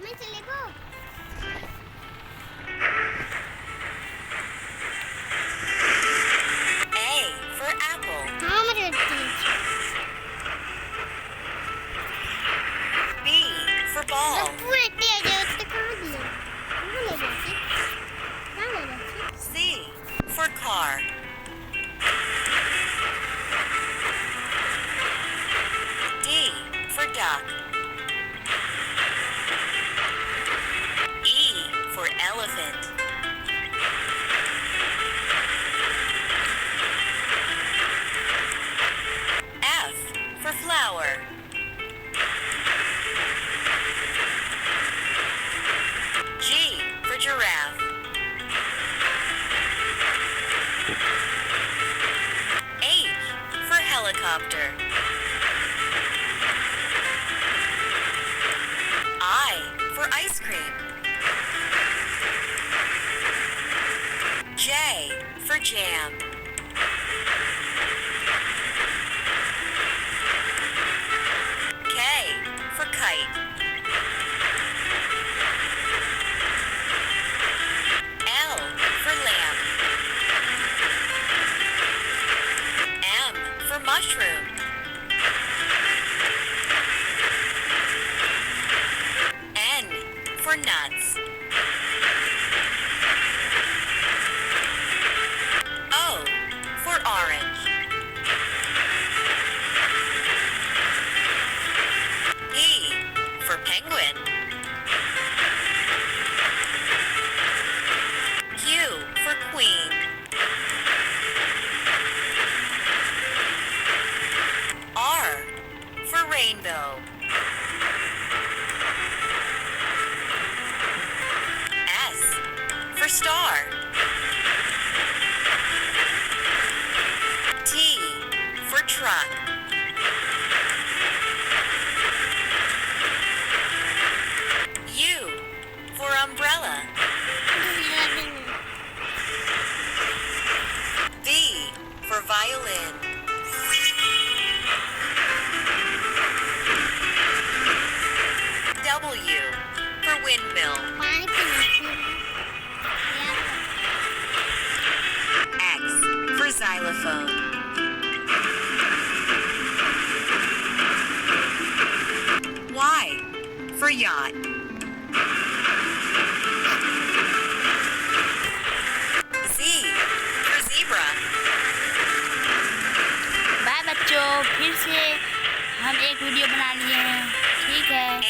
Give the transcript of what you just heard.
मैं चले को A for apple. हाँ मेरे बच्चे B for ball. पूरे इतने आ जाए तो कहाँ दिए कहाँ ले जाते कहाँ ले जाते C for car. D for duck. E for elephant. F for flower. G for giraffe. H for helicopter. I for ice cream. J for jam. K for kite. L for lamp. M for mushroom. N for nuts. O for orange. P for penguin. Q for queen. R for rainbow. S for star. T for truck. U for umbrella. V for violin. W for windmill. पानी पीना X for xylophone. Y for yacht. Z for zebra. Bye बच्चों, फिर से हम एक video बना लिए हैं, ठीक है।